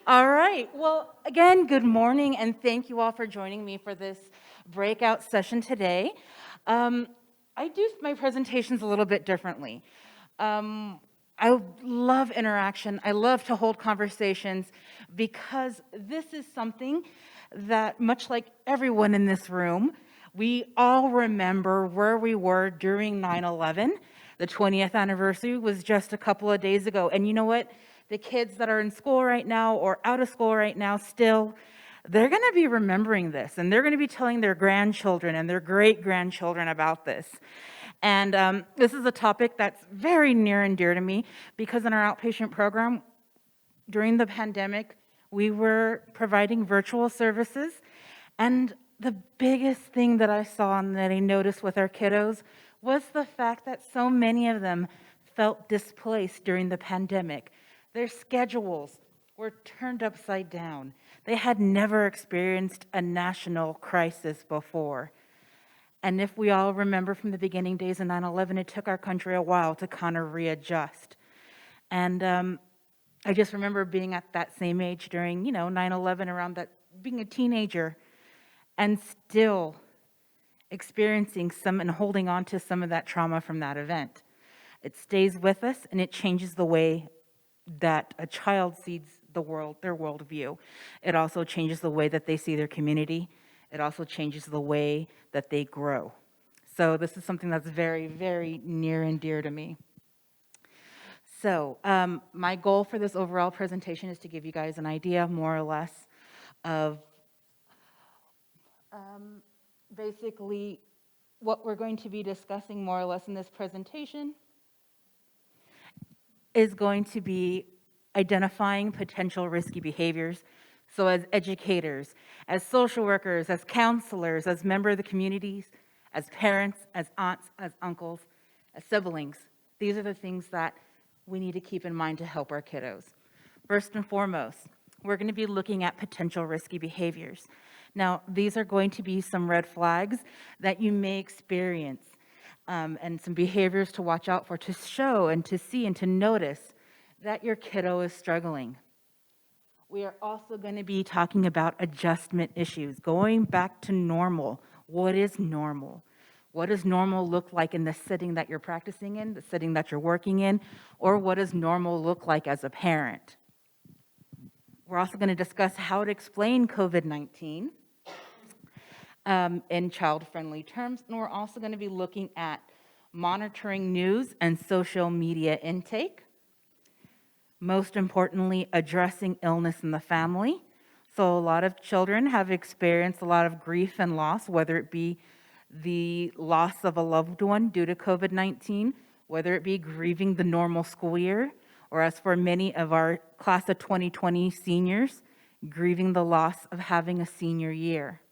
All right. Well, again, good morning, and thank you all for joining me for this breakout session today. Um, I do my presentations a little bit differently. I love interaction. I love to hold conversations because this is something that, much like everyone in this room, we all remember where we were during 9/11. The 20th anniversary was just a couple of days ago. And you know what? The kids that are in school right now or out of school right now still, they're going to be remembering this, and they're going to be telling their grandchildren and their great-grandchildren about this. And this is a topic that's very near and dear to me because in our outpatient program, during the pandemic, we were providing virtual services. And the biggest thing that I saw and that I noticed with our kiddos was the fact that so many of them felt displaced during the pandemic. Their schedules were turned upside down. They had never experienced a national crisis before. And if we all remember from the beginning days of 9/11, it took our country a while to kind of readjust. And I just remember being at that same age during, 9/11, around that, being a teenager, and still experiencing some and holding on to some of that trauma from that event. It stays with us, and it changes the way that a child sees the world, their worldview. It also changes the way that they see their community. It also changes the way that they grow. So this is something that's very, very near and dear to me. So my goal for this overall presentation is to give you guys an idea, more or less, of basically what we're going to be discussing more or less in this presentation is going to be identifying potential risky behaviors. So as educators, as social workers, as counselors, as members of the communities, as parents, as aunts, as uncles, as siblings, these are the things that we need to keep in mind to help our kiddos. First and foremost, we're going to be looking at potential risky behaviors. Now, these are going to be some red flags that you may experience, and some behaviors to watch out for, to show and to see and to notice that your kiddo is struggling. We are also going to be talking about adjustment issues, going back to normal. What is normal? What does normal look like in the setting that you're practicing in, the setting that you're working in, or what does normal look like as a parent? We're also going to discuss how to explain COVID-19 in child-friendly terms, and we're also going to be looking at monitoring news and social media intake. Most importantly, addressing illness in the family. So a lot of children have experienced a lot of grief and loss, whether it be the loss of a loved one due to COVID-19, whether it be grieving the normal school year, or as for many of our class of 2020 seniors, grieving the loss of having a senior year.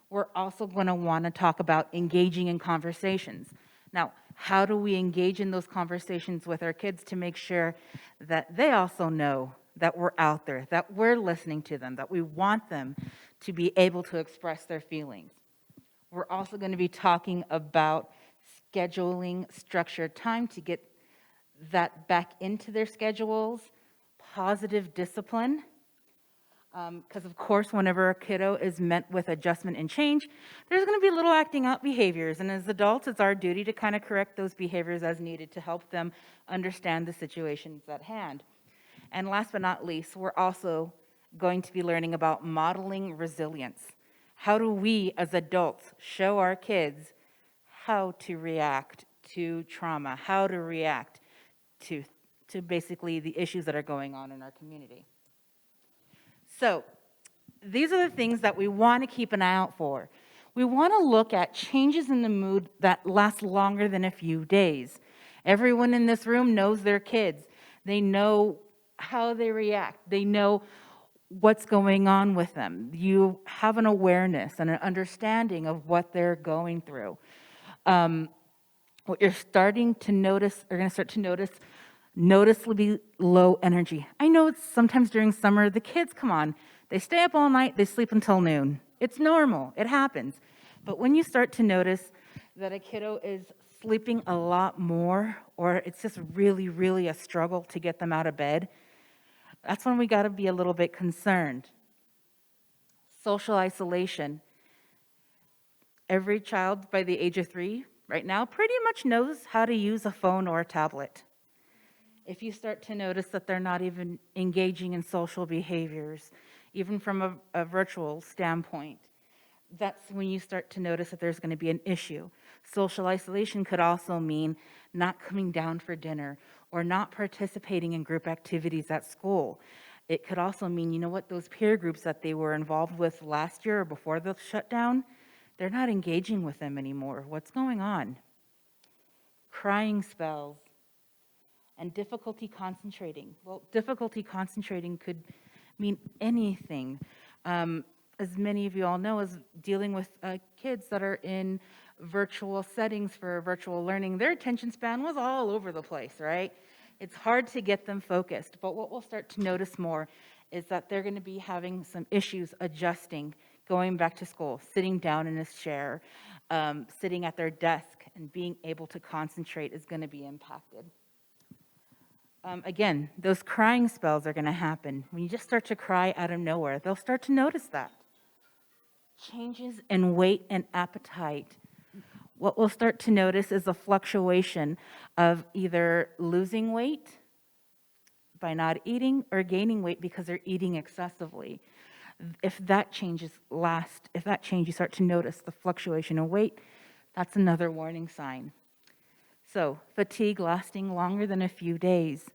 We're also going to want to talk about engaging in conversations. Now, how do we engage in those conversations with our kids to make sure that they also know that we're out there, that we're listening to them, that we want them to be able to express their feelings? We're also going to be talking about scheduling structured time to get that back into their schedules, positive discipline, because of course, whenever a kiddo is met with adjustment and change, there's going to be little acting out behaviors. And as adults, it's our duty to kind of correct those behaviors as needed to help them understand the situations at hand. And last but not least, we're also going to be learning about modeling resilience. How do we as adults show our kids how to react to trauma, how to react to basically the issues that are going on in our community? So these are the things that we want to keep an eye out for. We want to look at changes in the mood that last longer than a few days. Everyone in this room knows their kids. They know how they react. They know what's going on with them. You have an awareness and an understanding of what they're going through. What you're starting to notice, or going to start to notice, noticeably low energy. I know it's sometimes during summer, the kids, come on, they stay up all night, they sleep until noon. It's normal, it happens. But when you start to notice that a kiddo is sleeping a lot more, or it's just really, really a struggle to get them out of bed, That's when we got to be a little bit concerned. Social isolation. Every child by the age of 3 right now pretty much knows how to use a phone or a tablet. If you start to notice that they're not even engaging in social behaviors, even from a virtual standpoint, that's when you start to notice that there's going to be an issue. Social isolation could also mean not coming down for dinner or not participating in group activities at school. It could also mean, you know what, those peer groups that they were involved with last year or before the shutdown, they're not engaging with them anymore. What's going on? Crying spells and difficulty concentrating. Well, difficulty concentrating could mean anything. As many of you all know, is dealing with kids that are in virtual settings for virtual learning, their attention span was all over the place, right? It's hard to get them focused, but what we'll start to notice more is that they're going to be having some issues adjusting, going back to school, sitting down in a chair, sitting at their desk, and being able to concentrate is going to be impacted. Again, those crying spells are going to happen. When you just start to cry out of nowhere, they'll start to notice that. Changes in weight and appetite. What we'll start to notice is a fluctuation of either losing weight by not eating or gaining weight because they're eating excessively. If that change, you start to notice the fluctuation in weight, that's another warning sign. So, fatigue lasting longer than a few days,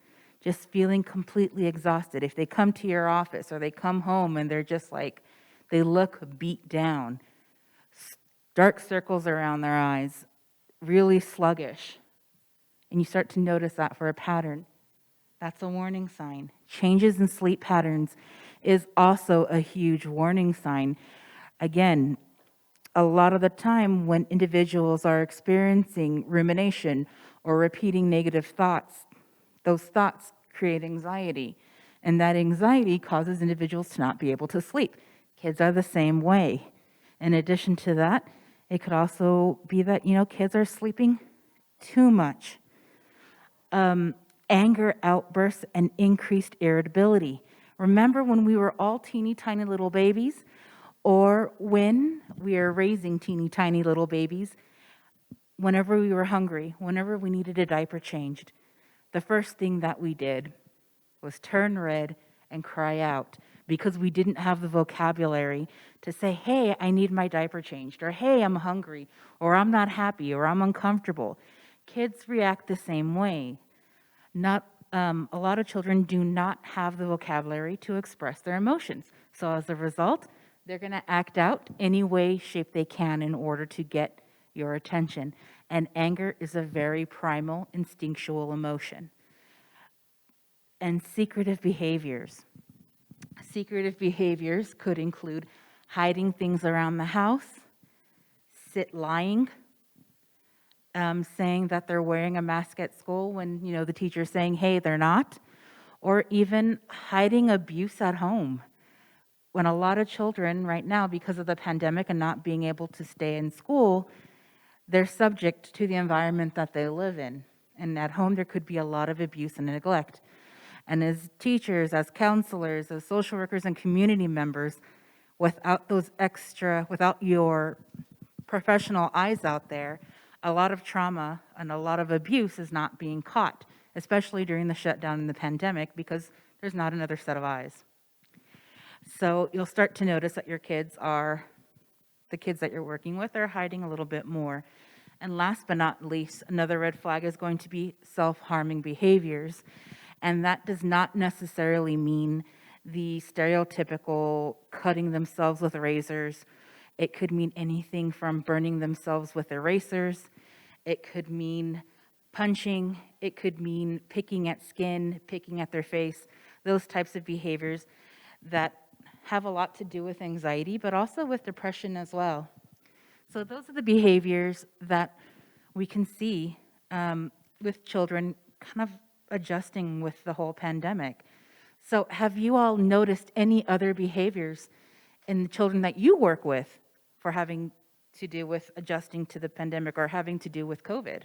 just feeling completely exhausted. If they come to your office or they come home and they're just like, they look beat down, dark circles around their eyes, really sluggish, and you start to notice that for a pattern, that's a warning sign. Changes in sleep patterns is also a huge warning sign. Again, a lot of the time when individuals are experiencing rumination or repeating negative thoughts, those thoughts create anxiety, and that anxiety causes individuals to not be able to sleep. Kids are the same way. In addition to that, it could also be that, kids are sleeping too much. Anger outbursts and increased irritability. Remember when we were all teeny tiny little babies, or when we are raising teeny tiny little babies, whenever we were hungry, whenever we needed a diaper changed, the first thing that we did was turn red and cry out because we didn't have the vocabulary to say, hey, I need my diaper changed, or hey, I'm hungry, or I'm not happy, or I'm uncomfortable. Kids react the same way. A lot of children do not have the vocabulary to express their emotions. So as a result, they're going to act out any way, shape they can in order to get your attention. And anger is a very primal, instinctual emotion. And secretive behaviors. Secretive behaviors could include hiding things around the house, lying, saying that they're wearing a mask at school when, the teacher's saying, hey, they're not, or even hiding abuse at home. When a lot of children right now, because of the pandemic and not being able to stay in school, they're subject to the environment that they live in. And at home, there could be a lot of abuse and neglect. And as teachers, as counselors, as social workers and community members, without your professional eyes out there, a lot of trauma and a lot of abuse is not being caught, especially during the shutdown and the pandemic, because there's not another set of eyes. So you'll start to notice that the kids that you're working with are hiding a little bit more. And last but not least, another red flag is going to be self-harming behaviors. And that does not necessarily mean the stereotypical cutting themselves with razors. It could mean anything from burning themselves with erasers. It could mean punching. It could mean picking at skin, picking at their face, those types of behaviors that have a lot to do with anxiety, but also with depression as well. So those are the behaviors that we can see with children kind of adjusting with the whole pandemic. So have you all noticed any other behaviors in the children that you work with for having to do with adjusting to the pandemic or having to do with COVID?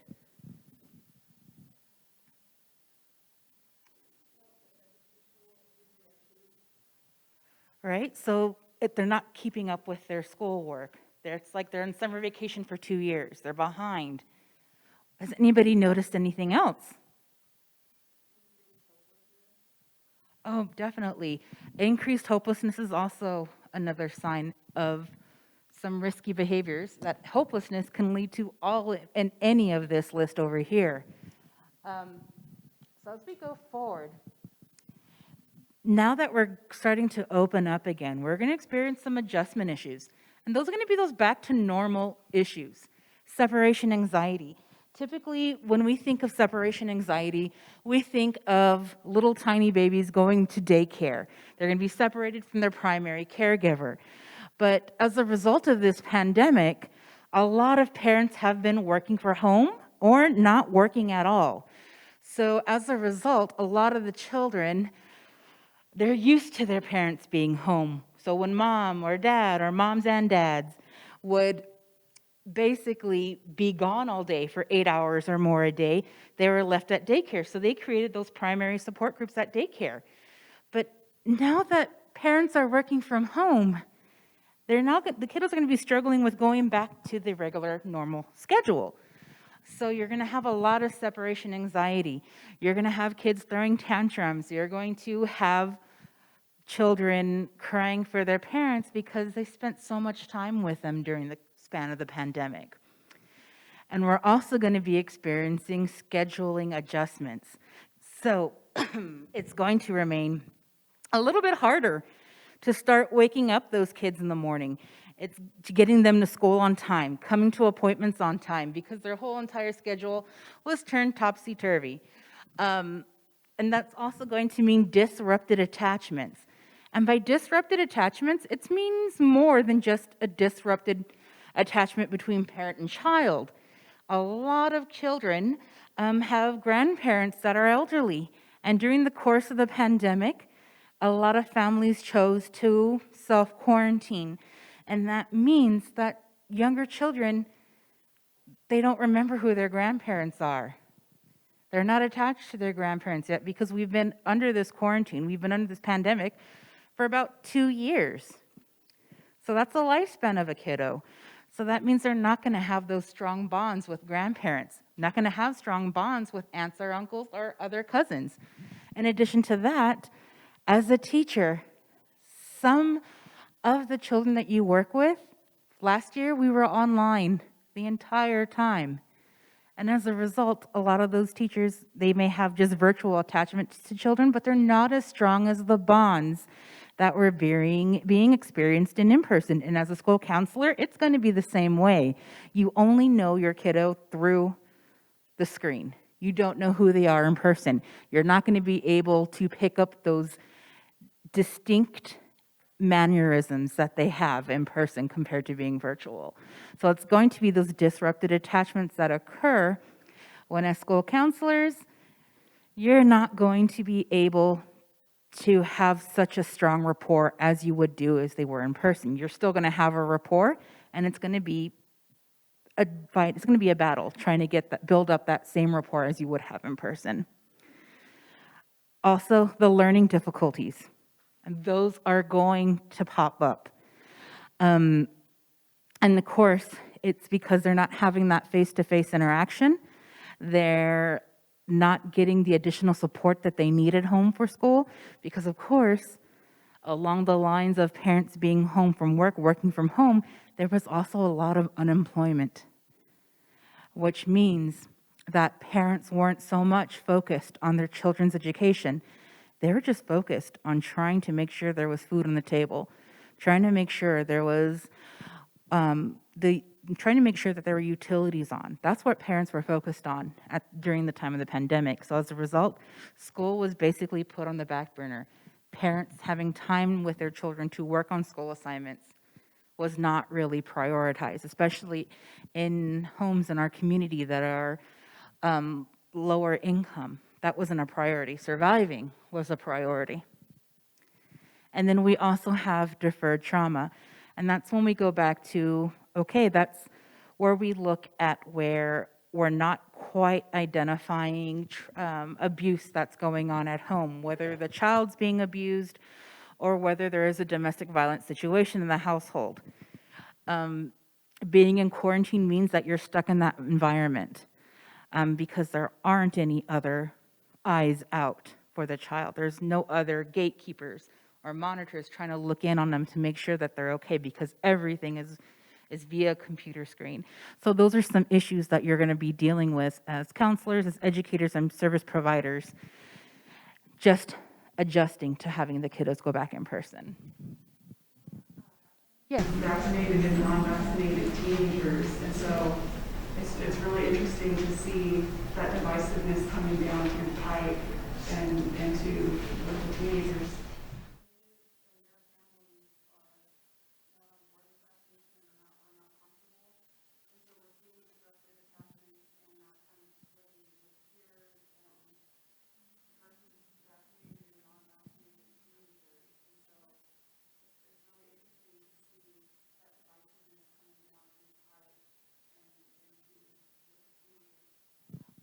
right? So they're not keeping up with their schoolwork. It's like they're on summer vacation for 2 years. They're behind. Has anybody noticed anything else? Oh, definitely. Increased hopelessness is also another sign of some risky behaviors that hopelessness can lead to all in any of this list over here. So as we go forward, now that we're starting to open up again, we're going to experience some adjustment issues. And those are going to be those back to normal issues. Separation anxiety. Typically, when we think of separation anxiety, we think of little tiny babies going to daycare. They're going to be separated from their primary caregiver. But as a result of this pandemic, a lot of parents have been working from home or not working at all. So as a result, a lot of the children, they're used to their parents being home. So when mom or dad or moms and dads would basically be gone all day for 8 hours or more a day, they were left at daycare. So they created those primary support groups at daycare. But now that parents are working from home, the kiddos are going to be struggling with going back to the regular normal schedule. So you're going to have a lot of separation anxiety. You're going to have kids throwing tantrums. You're going to have children crying for their parents because they spent so much time with them during the span of the pandemic. And we're also going to be experiencing scheduling adjustments. So it's going to remain a little bit harder to start waking up those kids in the morning. It's getting them to school on time, coming to appointments on time, because their whole entire schedule was turned topsy-turvy. And that's also going to mean disrupted attachments. And by disrupted attachments, it means more than just a disrupted attachment between parent and child. A lot of children have grandparents that are elderly. And during the course of the pandemic, a lot of families chose to self-quarantine. And that means that younger children, they don't remember who their grandparents are. They're not attached to their grandparents yet because we've been under this quarantine. We've been under this pandemic for about 2 years. So that's the lifespan of a kiddo. So that means they're not going to have those strong bonds with grandparents, not going to have strong bonds with aunts or uncles or other cousins. In addition to that, as a teacher, some of the children that you work with, last year we were online the entire time. And as a result, a lot of those teachers, they may have just virtual attachments to children, but they're not as strong as the bonds that were being experienced in person. And as a school counselor, it's going to be the same way. You only know your kiddo through the screen. You don't know who they are in person. You're not going to be able to pick up those distinct mannerisms that they have in person compared to being virtual. So it's going to be those disrupted attachments that occur when as school counselors, you're not going to be able to have such a strong rapport as you would do as they were in person. You're still going to have a rapport, and it's going to be a fight. It's going to be a battle trying to build up that same rapport as you would have in person. Also, the learning difficulties. And those are going to pop up. And of course, it's because they're not having that face-to-face interaction. They're not getting the additional support that they need at home for school because, of course, along the lines of parents being home from work, working from home, there was also a lot of unemployment, which means that parents weren't so much focused on their children's education. They were just focused on trying to make sure there was food on the table, trying to make sure there was trying to make sure that there were utilities on. That's what parents were focused on during the time of the pandemic. So as a result, school was basically put on the back burner. Parents having time with their children to work on school assignments was not really prioritized, especially in homes in our community that are lower income. That wasn't a priority. Surviving was a priority. And then we also have deferred trauma. And that's when we go back to, okay, that's where we look at where we're not quite identifying abuse that's going on at home, whether the child's being abused or whether there is a domestic violence situation in the household. Being in quarantine means that you're stuck in that environment because there aren't any other eyes out for the child. There's no other gatekeepers or monitors trying to look in on them to make sure that they're okay, because everything is via computer screen. So those are some issues that you're going to be dealing with as counselors, as educators, and service providers, just adjusting to having the kiddos go back in person. Yes. Vaccinated and non-vaccinated teenagers, and so it's really interesting to see that divisiveness coming down through the pipe and to with the teenagers.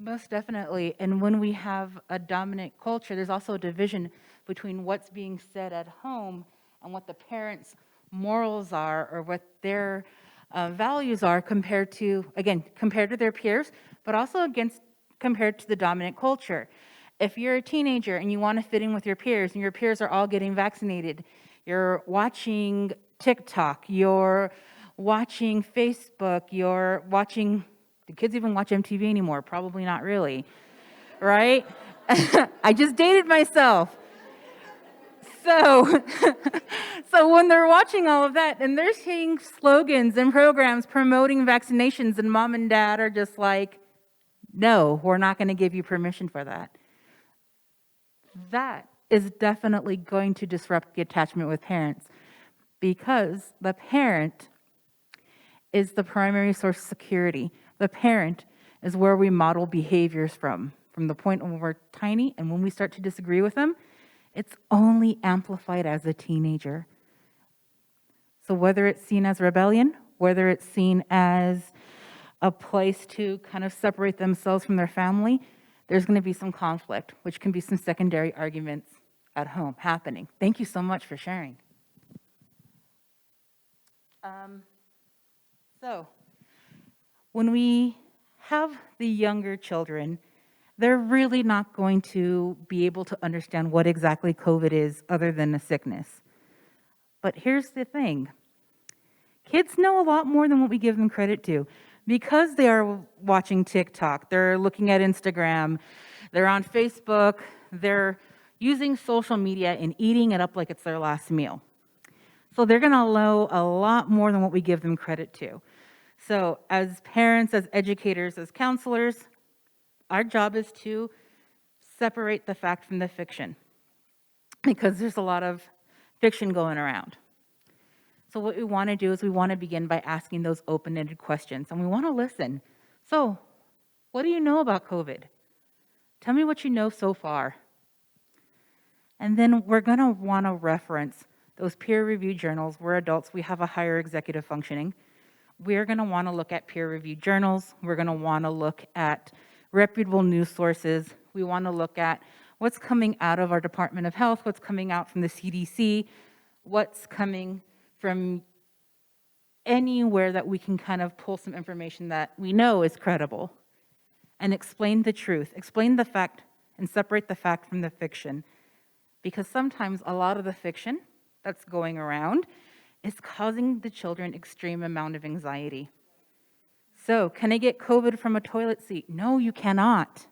Most definitely. And when we have a dominant culture, there's also a division between what's being said at home and what the parents' morals are, or what their values are compared to, again, compared to their peers, but also compared to the dominant culture. If you're a teenager and you want to fit in with your peers, and your peers are all getting vaccinated, you're watching TikTok, you're watching Facebook, you're watching, do kids even watch MTV anymore? Probably not really, right? I just dated myself. So, so when they're watching all of that and they're seeing slogans and programs promoting vaccinations, and mom and dad are just like, no, we're not going to give you permission for that. That is definitely going to disrupt the attachment with parents, because the parent is the primary source of security. The parent is where we model behaviors from the point when we're tiny, and when we start to disagree with them, it's only amplified as a teenager. So whether it's seen as rebellion, whether it's seen as a place to kind of separate themselves from their family, there's going to be some conflict, which can be some secondary arguments at home happening. Thank you so much for sharing. So when we have the younger children, they're really not going to be able to understand what exactly COVID is other than a sickness. But here's the thing. Kids know a lot more than what we give them credit to, because they are watching TikTok, they're looking at Instagram, they're on Facebook, they're using social media and eating it up like it's their last meal. So they're going to know a lot more than what we give them credit to. So as parents, as educators, as counselors, our job is to separate the fact from the fiction, because there's a lot of fiction going around. So what we want to do is we want to begin by asking those open-ended questions, and we want to listen. So what do you know about COVID? Tell me what you know so far. And then we're going to want to reference those peer-reviewed journals. We're adults, we have a higher executive functioning. We're going to want to look at peer-reviewed journals. We're going to want to look at reputable news sources. We want to look at what's coming out of our Department of Health, what's coming out from the CDC, what's coming from anywhere that we can kind of pull some information that we know is credible, and explain the truth, explain the fact, and separate the fact from the fiction. Because sometimes a lot of the fiction that's going around is causing the children extreme amount of anxiety. So, can I get COVID from a toilet seat? No, you cannot.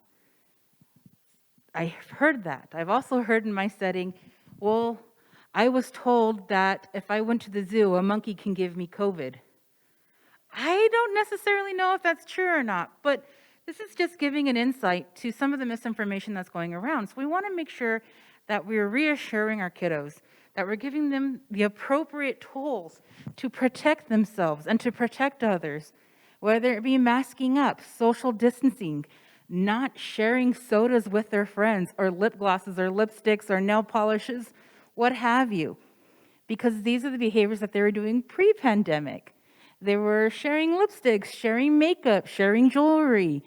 I've heard that. I've also heard in my setting, well, I was told that if I went to the zoo, a monkey can give me COVID. I don't necessarily know if that's true or not, but this is just giving an insight to some of the misinformation that's going around. So we want to make sure that we're reassuring our kiddos, that we're giving them the appropriate tools to protect themselves and to protect others, whether it be masking up, social distancing, not sharing sodas with their friends, or lip glosses, or lipsticks, or nail polishes, what have you. Because these are the behaviors that they were doing pre-pandemic. They were sharing lipsticks, sharing makeup, sharing jewelry.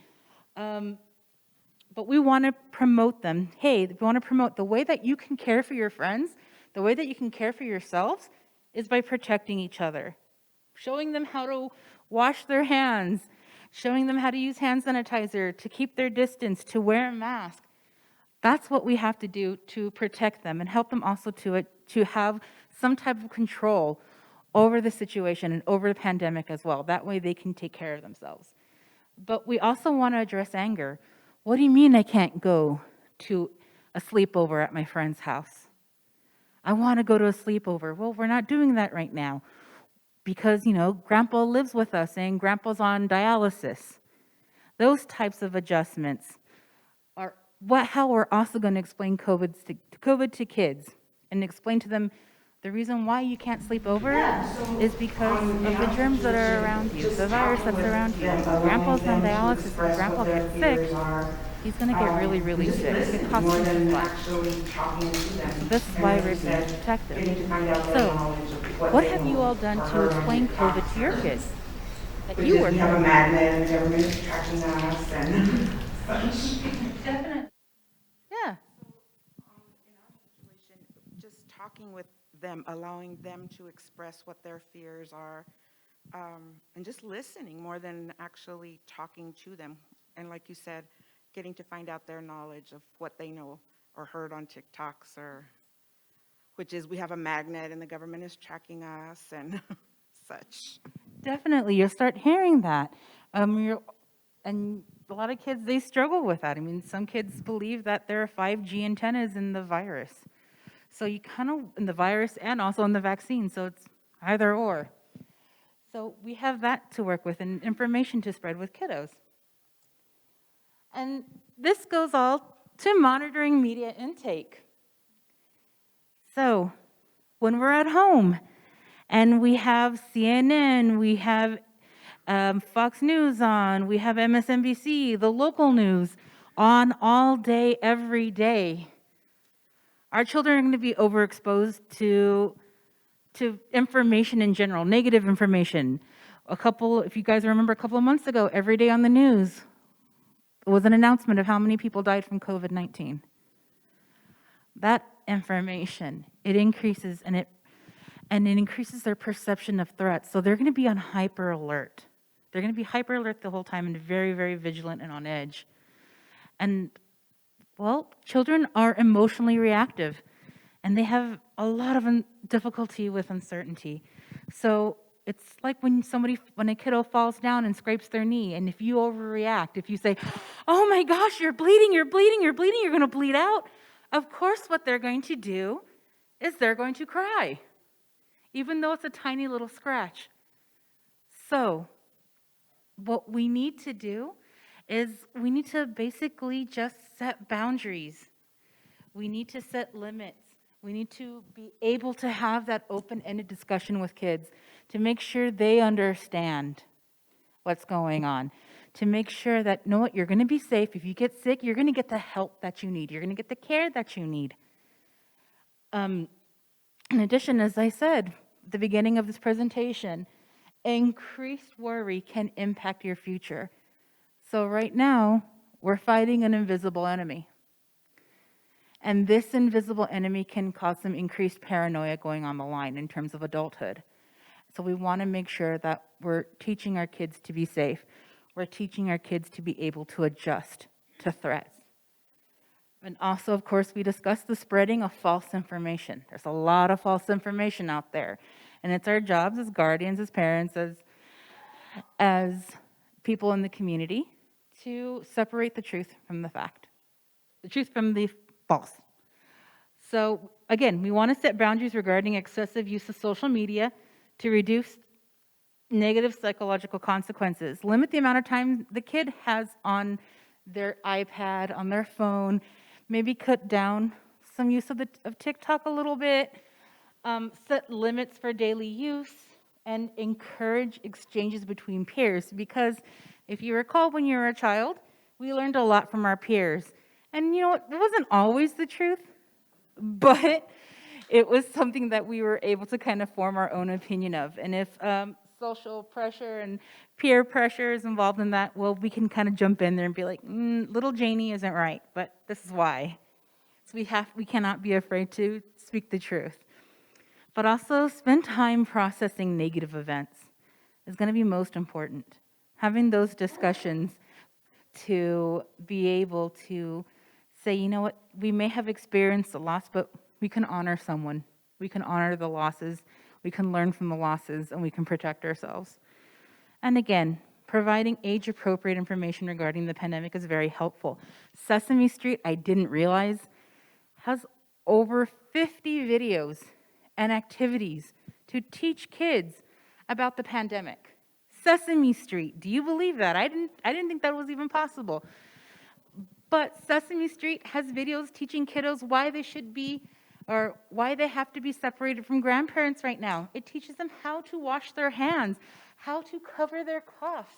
But we want to promote them. Hey, we want to promote the way that you can care for your friends. The way that you can care for yourselves is by protecting each other, showing them how to wash their hands, showing them how to use hand sanitizer, to keep their distance, to wear a mask. That's what we have to do to protect them and help them also to have some type of control over the situation and over the pandemic as well. That way they can take care of themselves. But we also want to address anger. What do you mean I can't go to a sleepover at my friend's house? I want to go to a sleepover. Well, we're not doing that right now because, Grandpa lives with us and Grandpa's on dialysis. Those types of adjustments are how we're also going to explain COVID to kids and explain to them the reason why you can't sleep over is because of the germs that are around you, the virus that's around you. If Grandpa's on dialysis and Grandpa gets sick, he's going to get really, really sick. It could cost him his life. So this is why we're being protective. So, what have you all done to explain COVID to your kids? That We you just were have a magnet and the government is tracking us and such. Definitely. Yeah. In our situation, just talking with them, allowing them to express what their fears are, and just listening more than actually talking to them. And like you said, getting to find out their knowledge of what they know or heard on TikToks, which is we have a magnet and the government is tracking us and such. Definitely, you'll start hearing that. And a lot of kids, they struggle with that. I mean, some kids believe that there are 5G antennas in the virus. So you kind of, in the virus and also in the vaccine, so it's either or. So we have that to work with and information to spread with kiddos. And this goes all to monitoring media intake. So when we're at home, and we have CNN, we have Fox News on, we have MSNBC, the local news on all day, every day. Our children are going to be overexposed to information in general, negative information. If you guys remember a couple of months ago, every day on the news was an announcement of how many people died from COVID-19. That information, it increases and it increases their perception of threats. So they're going to be on hyper alert. They're going to be hyper alert the whole time and very, very vigilant and on edge. And, well, children are emotionally reactive, and they have a lot of difficulty with uncertainty. So it's like when a kiddo falls down and scrapes their knee, and if you overreact, if you say, oh my gosh, you're bleeding, you're bleeding, you're bleeding, you're going to bleed out, of course what they're going to do is they're going to cry, even though it's a tiny little scratch. So what we need to do is we need to basically just set boundaries. We need to set limits. We need to be able to have that open-ended discussion with kids to make sure they understand what's going on, to make sure that, you're going to be safe. If you get sick, you're going to get the help that you need. You're going to get the care that you need. In addition, as I said at the beginning of this presentation, increased worry can impact your future. So right now, we're fighting an invisible enemy. And this invisible enemy can cause some increased paranoia going on the line in terms of adulthood. So we want to make sure that we're teaching our kids to be safe. We're teaching our kids to be able to adjust to threats. And also, of course, we discussed the spreading of false information. There's a lot of false information out there. And it's our jobs as guardians, as parents, as people in the community to separate the truth from the fact, the truth from the false. So again, we want to set boundaries regarding excessive use of social media to reduce negative psychological consequences. Limit the amount of time the kid has on their iPad, on their phone. Maybe cut down some use of TikTok a little bit. Set limits for daily use and encourage exchanges between peers. Because if you recall, when you were a child, we learned a lot from our peers. And it wasn't always the truth, but it was something that we were able to kind of form our own opinion of. And if social pressure and peer pressure is involved in that, well, we can kind of jump in there and be like, little Janie isn't right, but this is why. So we cannot be afraid to speak the truth. But also spend time processing negative events is going to be most important. Having those discussions to be able to say, you know what, we may have experienced a loss, but we can honor someone. We can honor the losses. We can learn from the losses, and we can protect ourselves. And again, providing age-appropriate information regarding the pandemic is very helpful. Sesame Street, I didn't realize, has over 50 videos and activities to teach kids about the pandemic. Sesame Street, do you believe that? I didn't think that was even possible. But Sesame Street has videos teaching kiddos why they should be, or why they have to be separated from grandparents right now. It teaches them how to wash their hands, how to cover their coughs.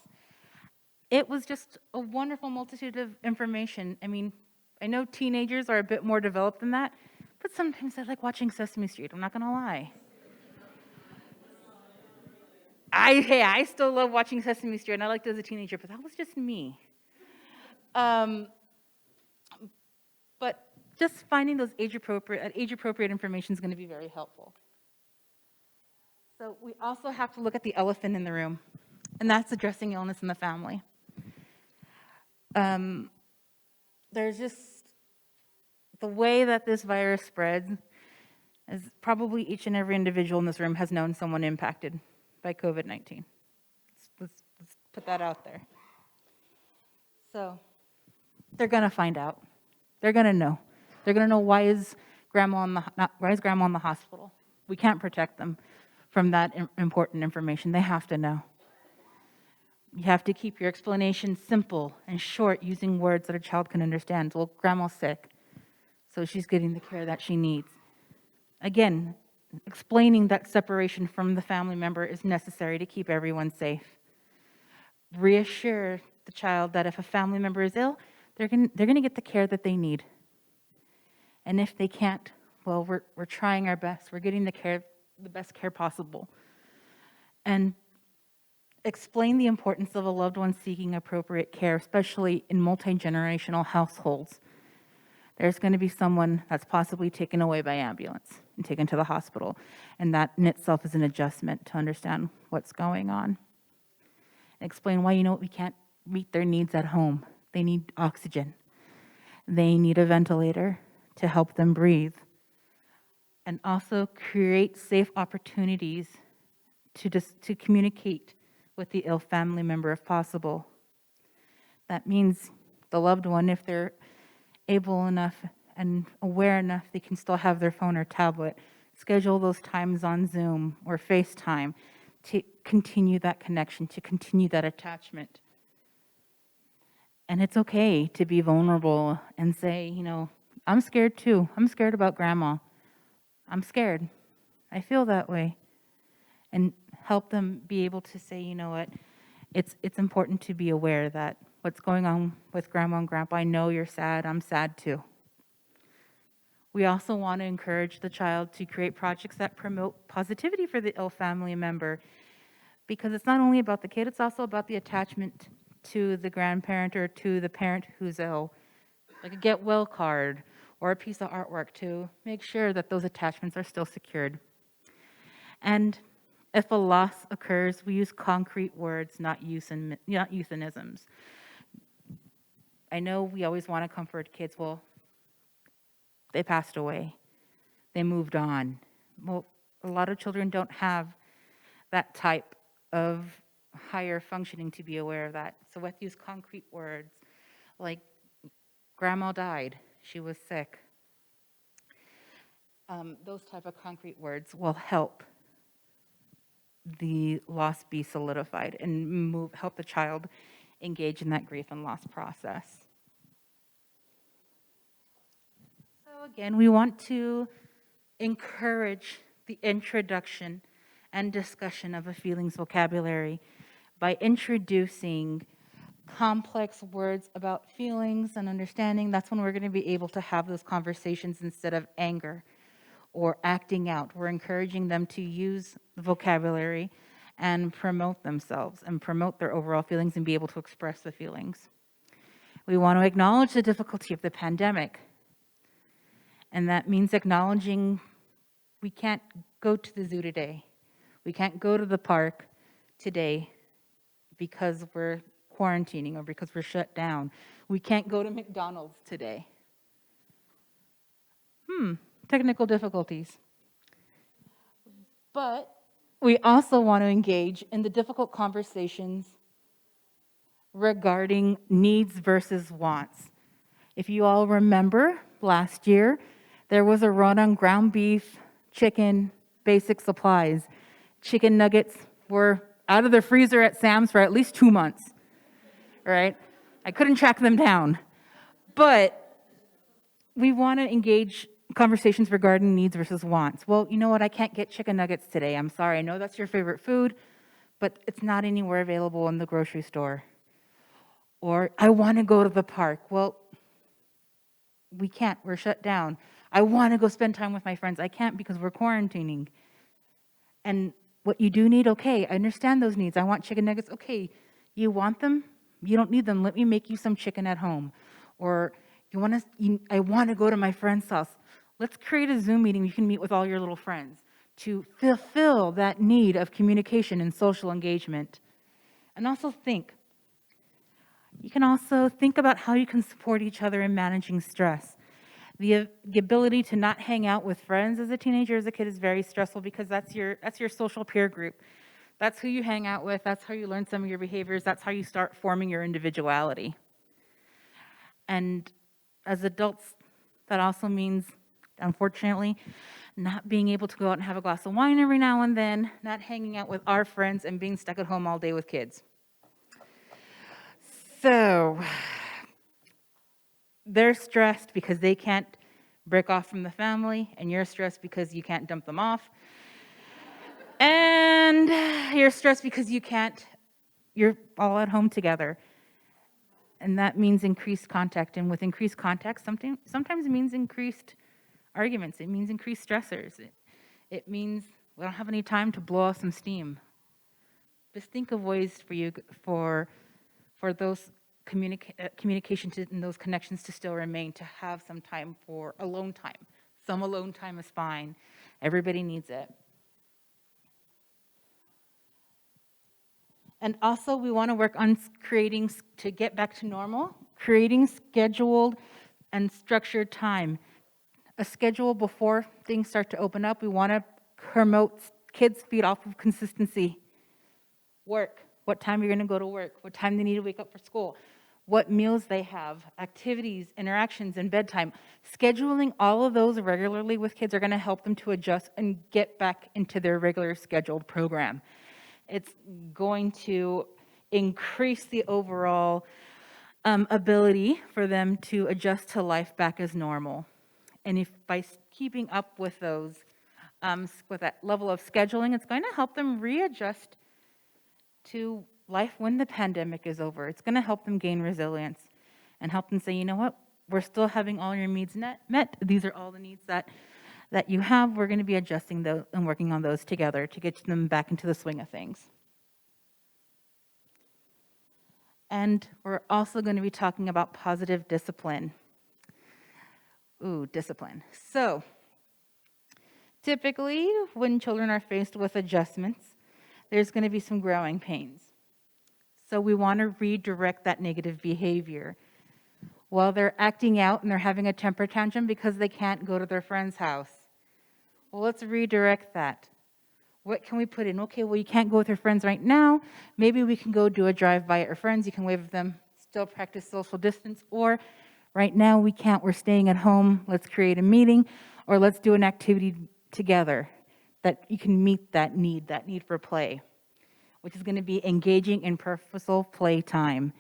It was just a wonderful multitude of information. I mean, I know teenagers are a bit more developed than that, but sometimes I like watching Sesame Street, I'm not gonna lie. I still love watching Sesame Street, and I liked it as a teenager, but that was just me. But just finding those age-appropriate information is going to be very helpful. So we also have to look at the elephant in the room, and that's addressing illness in the family. There's just the way that this virus spreads is probably each and every individual in this room has known someone impacted by COVID-19. Let's put that out there. So they're going to find out. They're going to know. They're going to know why is grandma in the hospital. We can't protect them from that important information. They have to know. You have to keep your explanation simple and short, using words that a child can understand. Well, grandma's sick, so she's getting the care that she needs. Again, explaining that separation from the family member is necessary to keep everyone safe. Reassure the child that if a family member is ill, they're going to get the care that they need. And if they can't, well, we're trying our best. We're getting the best care possible. And explain the importance of a loved one seeking appropriate care, especially in multi-generational households. There's going to be someone that's possibly taken away by ambulance and taken to the hospital. And that in itself is an adjustment to understand what's going on. Explain why, we can't meet their needs at home. They need oxygen. They need a ventilator to help them breathe. And also create safe opportunities to communicate with the ill family member if possible. That means the loved one, if they're able enough and aware enough, they can still have their phone or tablet. Schedule those times on Zoom or FaceTime to continue that connection, to continue that attachment. And it's okay to be vulnerable and say, I'm scared too. I'm scared about grandma. I'm scared. I feel that way. And help them be able to say, you know what, it's important to be aware that what's going on with grandma and grandpa, I know you're sad, I'm sad too. We also want to encourage the child to create projects that promote positivity for the ill family member, because it's not only about the kid, it's also about the attachment to the grandparent or to the parent who's ill, like a get well card or a piece of artwork to make sure that those attachments are still secured. And if a loss occurs, we use concrete words, not euphemisms. I know we always want to comfort kids. Well, they passed away. They moved on. Well, a lot of children don't have that type of higher functioning to be aware of that. So we have to use concrete words like grandma died, she was sick. Those type of concrete words will help the loss be solidified and help the child engage in that grief and loss process. So again, we want to encourage the introduction and discussion of a feelings vocabulary by introducing complex words about feelings and understanding. That's when we're going to be able to have those conversations instead of anger or acting out. We're encouraging them to use the vocabulary and promote themselves and promote their overall feelings and be able to express the feelings. We want to acknowledge the difficulty of the pandemic. And that means acknowledging we can't go to the zoo today. We can't go to the park today because we're quarantining or because we're shut down. We can't go to McDonald's today. Technical difficulties. But we also want to engage in the difficult conversations regarding needs versus wants. If you all remember, last year, there was a run on ground beef, chicken, basic supplies. Chicken nuggets were out of the freezer at Sam's for at least 2 months, right? I couldn't track them down. But we want to engage conversations regarding needs versus wants. Well, you know what? I can't get chicken nuggets today. I'm sorry. I know that's your favorite food, but it's not anywhere available in the grocery store. Or I want to go to the park. Well, we can't. We're shut down. I want to go spend time with my friends. I can't because we're quarantining. And what you do need, okay, I understand those needs. I want chicken nuggets. Okay, you want them? You don't need them. Let me make you some chicken at home. Or I want to go to my friend's house. Let's create a Zoom meeting. You can meet with all your little friends to fulfill that need of communication and social engagement. And also you can also think about how you can support each other in managing stress. The ability to not hang out with friends as a teenager, as a kid, is very stressful because that's your social peer group. That's who you hang out with. That's how you learn some of your behaviors. That's how you start forming your individuality. And as adults, that also means, unfortunately, not being able to go out and have a glass of wine every now and then, not hanging out with our friends, and being stuck at home all day with kids. So they're stressed because they can't break off from the family, and you're stressed because you can't dump them off. And you're stressed because you're all at home together. And that means increased contact. And with increased contact, sometimes it means increased arguments. It means increased stressors. It means we don't have any time to blow off some steam. Just think of ways for those communication and those connections to still remain, to have some time for alone time. Some alone time is fine. Everybody needs it. And also, we want to work on to get back to normal, creating scheduled and structured time. A schedule before things start to open up. We want to promote kids feed off of consistency. Work. What time you're going to go to work, what time they need to wake up for school, what meals they have, activities, interactions, and bedtime. Scheduling all of those regularly with kids are going to help them to adjust and get back into their regular scheduled program. It's going to increase the overall ability for them to adjust to life back as normal. And if by keeping up with those, with that level of scheduling, it's going to help them readjust to life when the pandemic is over. It's going to help them gain resilience and help them say, you know what, we're still having all your needs met. These are all the needs that you have. We're going to be adjusting those and working on those together to get them back into the swing of things. And we're also going to be talking about positive discipline. Discipline. So typically, when children are faced with adjustments, there's going to be some growing pains. So we want to redirect that negative behavior. While they're acting out and they're having a temper tantrum because they can't go to their friend's house, well, let's redirect that. What can we put in? Okay, well, you can't go with your friends right now. Maybe we can go do a drive-by at your friends. You can wave at them, still practice social distance. Or right now, we can't. We're staying at home. Let's create a meeting, or let's do an activity together that you can meet that need for play, which is going to be engaging in purposeful play time.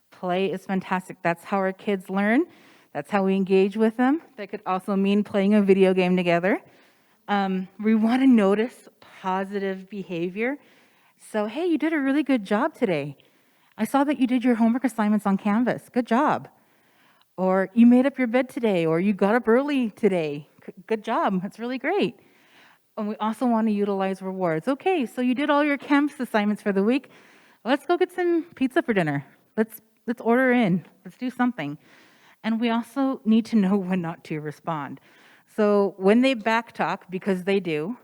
Play is fantastic. That's how our kids learn. That's how we engage with them. That could also mean playing a video game together. We want to notice positive behavior. So, hey, you did a really good job today. I saw that you did your homework assignments on Canvas. Good job. Or you made up your bed today, or you got up early today. Good job. That's really great. And we also want to utilize rewards. Okay, so you did all your Canvas assignments for the week. Let's go get some pizza for dinner. Let's order in. Let's do something. And we also need to know when not to respond. So when they backtalk, because they do,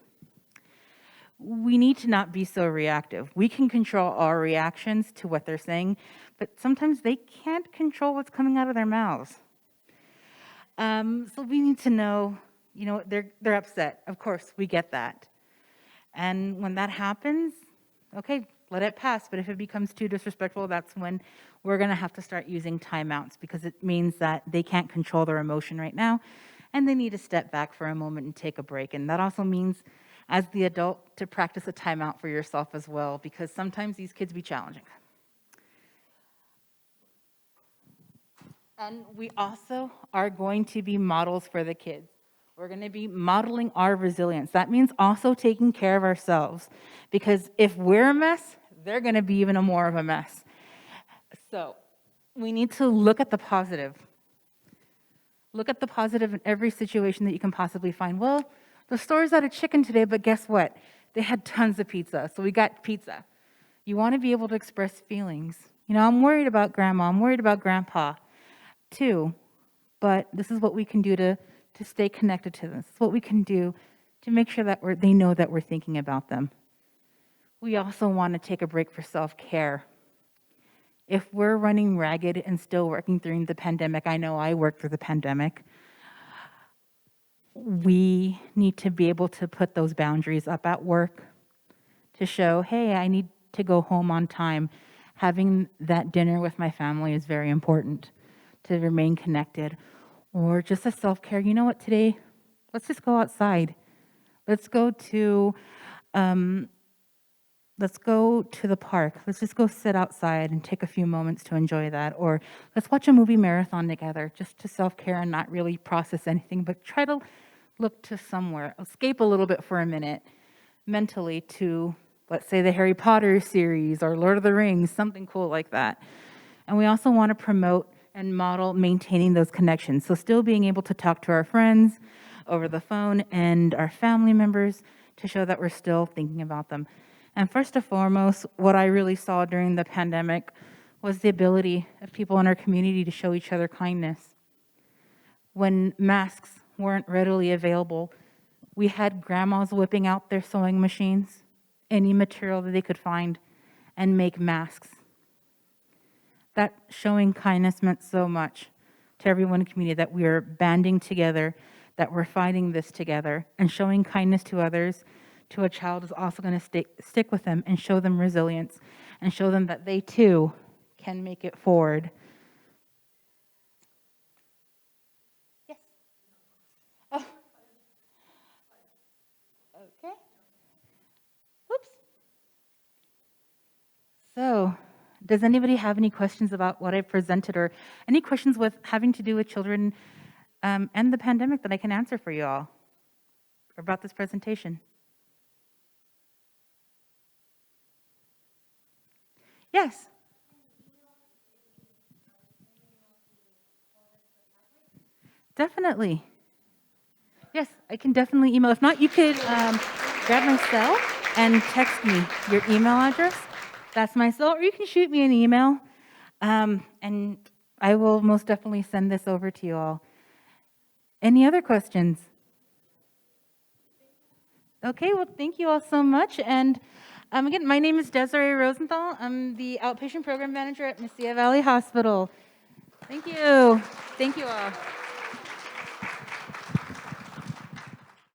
we need to not be so reactive. We can control our reactions to what they're saying, but sometimes they can't control what's coming out of their mouths. So we need to know, they're upset. Of course, we get that. And when that happens, okay, let it pass. But if it becomes too disrespectful, that's when we're going to have to start using timeouts, because it means that they can't control their emotion right now and they need to step back for a moment and take a break. And that also means, as the adult, to practice a timeout for yourself as well, because sometimes these kids be challenging. And we also are going to be models for the kids. We're going to be modeling our resilience. That means also taking care of ourselves, because if we're a mess, they're going to be even more of a mess. So we need to look at the positive. Look at the positive in every situation that you can possibly find. Well, the store's out of chicken today, but guess what? They had tons of pizza, so we got pizza. You want to be able to express feelings. I'm worried about grandma. I'm worried about grandpa, too. But this is what we can do to stay connected to them. This is what we can do to make sure that they know that we're thinking about them. We also want to take a break for self-care. If we're running ragged and still working during the pandemic, I know I worked through the pandemic, we need to be able to put those boundaries up at work to show, hey, I need to go home on time. Having that dinner with my family is very important to remain connected. Or just a self-care, you know what, today, let's just go outside. Let's go to the park. Let's just go sit outside and take a few moments to enjoy that. Or let's watch a movie marathon together, just to self-care and not really process anything, but try to look to somewhere, escape a little bit for a minute mentally to, let's say, the Harry Potter series or Lord of the Rings, something cool like that. And we also want to promote and model maintaining those connections. So still being able to talk to our friends over the phone and our family members to show that we're still thinking about them. And first and foremost, what I really saw during the pandemic was the ability of people in our community to show each other kindness. When masks weren't readily available, we had grandmas whipping out their sewing machines, any material that they could find, and make masks. That showing kindness meant so much to everyone in the community, that we are banding together, that we're fighting this together, and showing kindness to others, to a child, is also going to stick with them and show them resilience and show them that they too can make it forward. Yes. Oh. Okay. Oops. So, does anybody have any questions about what I presented, or any questions with having to do with children and the pandemic that I can answer for you all about this presentation? Yes. Definitely. Yes, I can definitely email. If not, you could grab my cell and text me your email address. That's my cell, or you can shoot me an email, and I will most definitely send this over to you all. Any other questions? Okay, well, thank you all so much. And again, my name is Desirae Rosenthal. I'm the outpatient program manager at Mesilla Valley Hospital. Thank you. Thank you all.